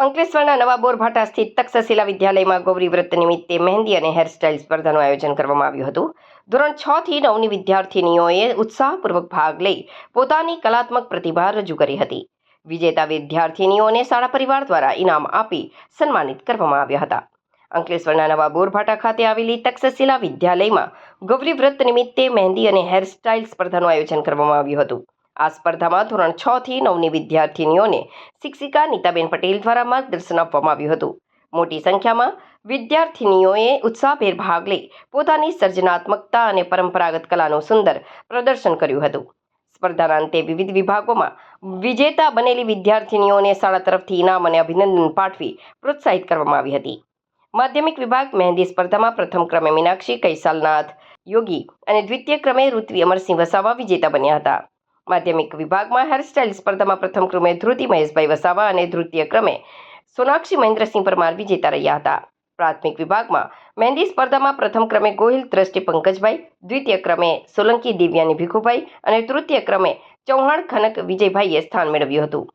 અંકલેશ્વરના નવા બોરભાઠા સ્થિત તક્ષશિલા વિદ્યાલયમાં ગૌરી વ્રત નિમિત્તે મહેંદી અને હેરસ્ટાઇલ સ્પર્ધાનું આયોજન કરવામાં આવ્યું હતું. ધોરણ 6 થી 9ની વિદ્યાર્થીનીઓએ ઉત્સાહપૂર્વક ભાગ લઈ પોતાની કલાત્મક પ્રતિભા રજૂ કરી હતી. વિજેતા વિદ્યાર્થીનીઓને શાળા પરિવાર દ્વારા ઇનામ આપી સન્માનિત કરવામાં આવ્યા હતા. અંકલેશ્વરના નવા બોરભાઠા ખાતે આવેલી તક્ષશિલા વિદ્યાલયમાં ગૌરી વ્રત નિમિત્તે મહેંદી અને હેરસ્ટાઇલ સ્પર્ધાનું આયોજન કરવામાં આવ્યું હતું. આ સ્પર્ધામાં ધોરણ 6 થી 9ની વિદ્યાર્થીનીઓને શિક્ષિકા નીતાબેન પટેલ દ્વારા માર્ગદર્શન આપવામાં આવ્યું હતું. મોટી સંખ્યામાં વિદ્યાર્થીનીઓએ ઉત્સાહભેર ભાગ લઈ પોતાની સર્જનાત્મકતા અને પરંપરાગત કલાનું સુંદર પ્રદર્શન કર્યું હતું. સ્પર્ધાના અંતે વિવિધ વિભાગોમાં વિજેતા બનેલી વિદ્યાર્થીનીઓને શાળા તરફથી ઇનામ અને અભિનંદન પાઠવી પ્રોત્સાહિત કરવામાં આવી હતી. માધ્યમિક વિભાગ મહેંદી સ્પર્ધામાં પ્રથમ ક્રમે મીનાક્ષી કૈસાલનાથ યોગી અને દ્વિતીય ક્રમે ઋત્વી અમરસિંહ વસાવા વિજેતા બન્યા હતા. માધ્યમિક વિભાગમાં હેરસ્ટાઇલ સ્પર્ધામાં પ્રથમ ક્રમે ધ્રુતિ મહેશભાઈ વસાવા અને તૃતીય ક્રમે સોનાક્ષી મહેન્દ્રસિંહ પરમાર વિજેતા રહ્યા હતા. પ્રાથમિક વિભાગમાં મહેંદી સ્પર્ધામાં પ્રથમ ક્રમે ગોહિલ દ્રષ્ટિ પંકજભાઈ, દ્વિતીય ક્રમે સોલંકી દિવ્યાની ભીખુભાઈ અને તૃતીય ક્રમે ચૌહાણ ખનક વિજયભાઈએ સ્થાન મેળવ્યું હતું.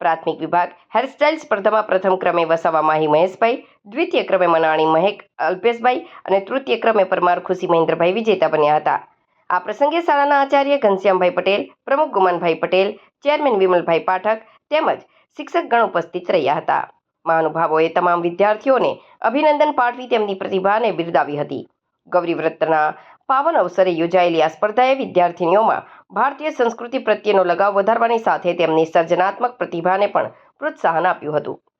પ્રાથમિક વિભાગ હેરસ્ટાઇલ સ્પર્ધામાં પ્રથમ ક્રમે વસાવા માહી મહેશભાઈ, દ્વિતીય ક્રમે મનાણી મહેક અલ્પેશભાઈ અને તૃતીય ક્રમે પરમાર ખુશી મહેન્દ્રભાઈ વિજેતા બન્યા હતા. આ પ્રસંગે શાળાના આચાર્ય ઘનશ્યામભાઈ પટેલ, પ્રમુખ ગુમાનભાઈ પટેલ, ચેરમેન વિમલભાઈ પાઠક તેમજ શિક્ષકગણ ઉપસ્થિત રહ્યા હતા. મહાનુભાવોએ તમામ વિદ્યાર્થીઓને અભિનંદન પાઠવી તેમની પ્રતિભાને બિરદાવી હતી. ગૌરી વ્રતના પાવન અવસરે યોજાયેલી આ સ્પર્ધાએ વિદ્યાર્થીનીઓમાં ભારતીય સંસ્કૃતિ પ્રત્યેનો લગાવ વધારવાની સાથે તેમની સર્જનાત્મક પ્રતિભાને પણ પ્રોત્સાહન આપ્યું હતું.